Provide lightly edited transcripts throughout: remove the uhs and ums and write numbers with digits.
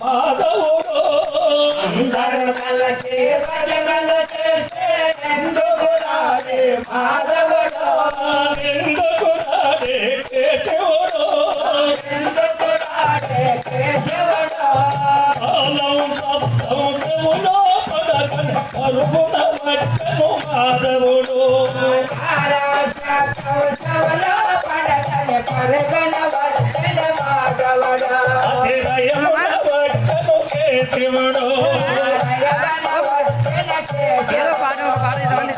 మాధవుడు అందరూ కలిసి భజనలు చేస్తే ఎందుకు రాడే మాధవుడు ఎందుకు రాడే కేశవుడు ఎందుకు రాడే కేశవుడు కాలం శబ్దం శివులో పడకని కరుగున వచ్చను మాధవుడు సవలో పడతని పరగన వర్తన మాధవుడు అతిరయమున వచ్చను కేశవుడు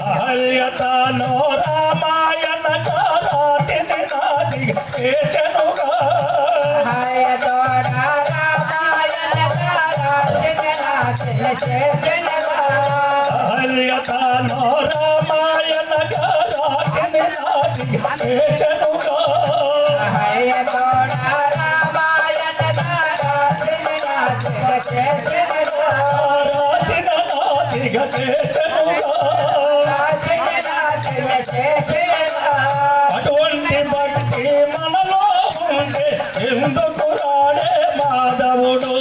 అహల్యతనో రామాయణ కారాటిని నాటి కేశనుగా అహల్యతనో రామాయణ కారాటిని నాటి కేశనుగా రాటిన నాటిగా కేశనుగా అటువంటి భక్తి మనలో ఉంటే ఎందుకు రాడే మాధవుడు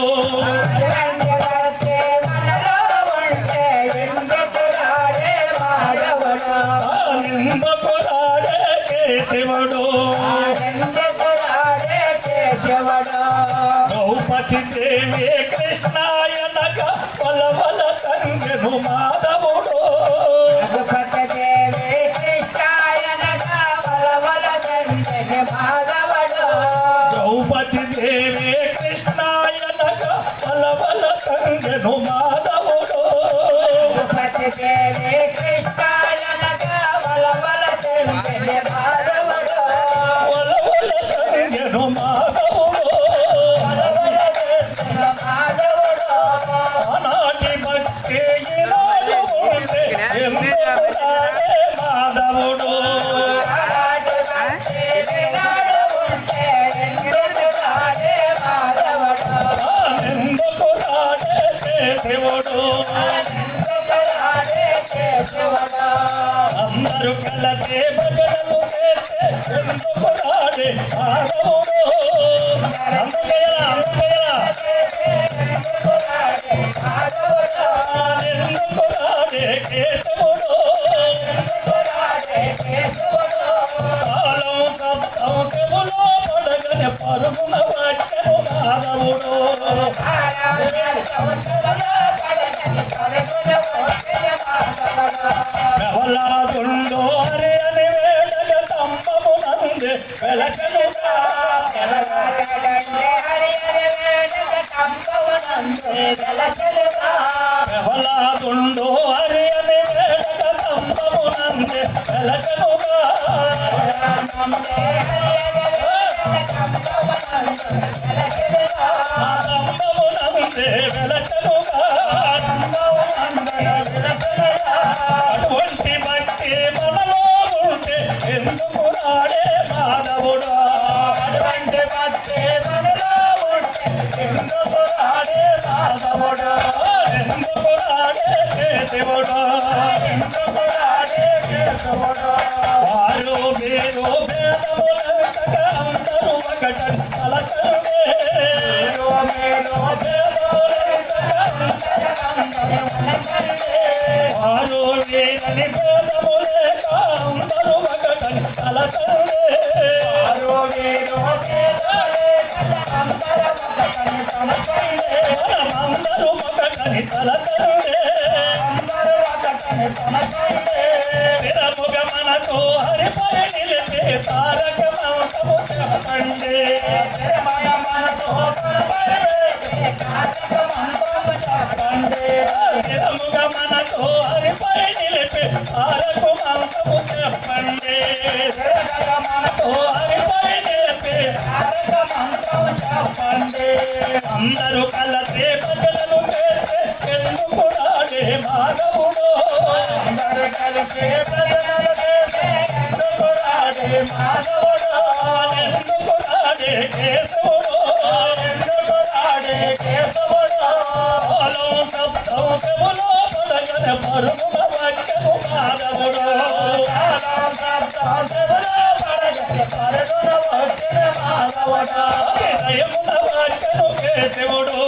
ఎందుకు రాడే కేశవుడు ద్రౌపది దేవి కృష్ణాయనక వలవల సంగను మాధవుడు ద్రౌపది దేవి కృష్ణాయనక వలవల సంగను మాధవుడు వలవల సంగను మాధవుడు ఆనాటి భక్తి ఈనాడు ఉంటే ఎందుకు రాడే మాధవుడు ఎందుకు రాడే కేశవుడు అందరూ కలతే భజనలు చేస్తే ఎందుకు రాడే మాధవుడు అందుకయ్యా ఎందుకు రాడే కేశవుడు కాలం శబ్దం చెవులో పడగని పరుగున వచ్చను మాధవుడు ప్రహ్లాదుండు హరి అని వేడగ తంబమునందే వెలకలుగా ప్రహ్లాదుండు హరి అని వేడగ తంబమునందే వెలకలుగా తంబమునందే వెలకలుగా అటువంటి భక్తి మనలో ఉంటే ఎందుకు రాడే మాధవుడు అటువంటి భక్తి మనలో ఉంటే ఎందుకు రాడే మాధవుడు ఎందుకు రాడే కేశవుడు ఎందుకు రాడే కేశవుడు వారు మీరు భేదములంతగా అందరూ ఒకటని తలకండే వారు వీరని భేదములేక అందరూ ఒకటని తలకండే మనమందరూ ఒకటని తలకండే స్థిరముగా మనతో హరిపై నిలిపే తారక మంత్రము చెప్పండి స్థిరముగా మనతో హరిపై నిలిపే తారక మంత్రము చెప్పండి మనతో హరిపై నిలిపే అందరూ కలసే భజనలు చేస్తే ఎందుకు రాడే మాధవుడు అందరూ కలిసే భజనలు చేస్తే ఎందుకు రాడే మాధవుడు ఎందుకు రాడే కేశవుడు ఎందుకు రాడే కేశవుడు శబ్దం చెవులో పడగన పరుగున వచ్చను మాధవుడు శబ్దం చెవులో పడగన పరుగున వచ్చను మాధవుడు హృదయమున వచ్చను కేశవుడు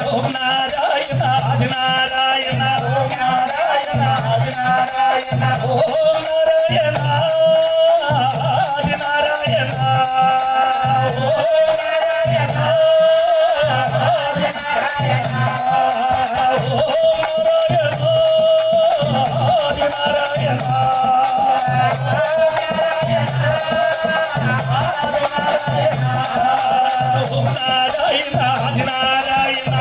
ఓం నారాయణ ఆది నారాయణ ఓం నారాయణ ఆది నారాయణ ఓం నారాయణ ఆది నారాయణ ఓం నారాయణ ఆది నారాయణ ఓం నారాయణ ఆది ఓం నారాయణ ఆది నారాయణ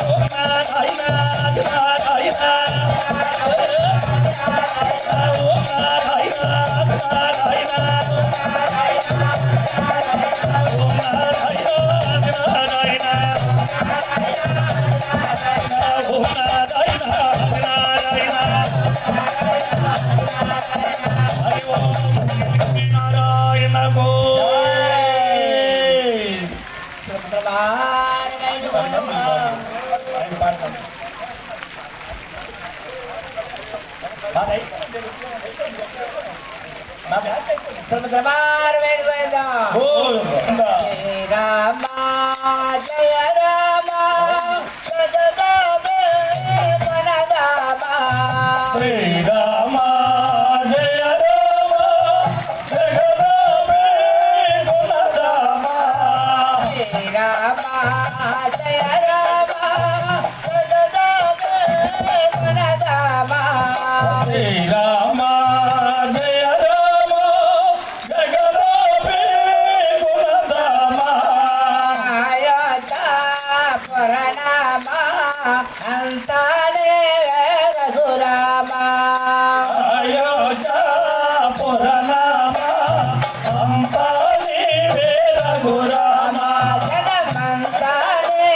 ఓం నారాయణ ఆది నారాయణ ఓం నారాయణ ఆది నారాయణ ఓం నారాయణ ఆది నారాయణ ఓం నారాయణ ఆది నారాయణ హరి ఓం శ్రీ నారాయణ గోవింద సముద్రమార్ వేణుగోవింద జయ రామ జయ రామ సదదామే వనదామ శ్రీరామ జయ రామ జగదామే గుణధామ జయ రామ జయ రామ సదదామే వనదామ శ్రీరామ జయ రామ జగదామే గుణధామ అయోధ్య పురణామ అంతానే రఘురామ అయోధ్య పురనామ అంతాని వేద గురామ జగమంతానే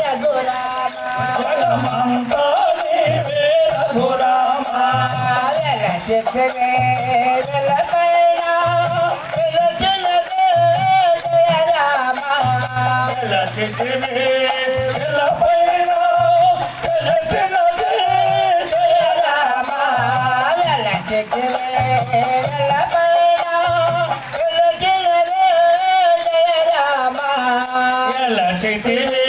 రఘురామ జగమంతాని వేద గురామ చిత్రే వెలపైన వెలచినదే జయ రామ చిటిమే వెలపైన వెలసినదే జయ రామ వెలచిత్రే వెలపైన వెలచినదే జయ రామ చిటిమే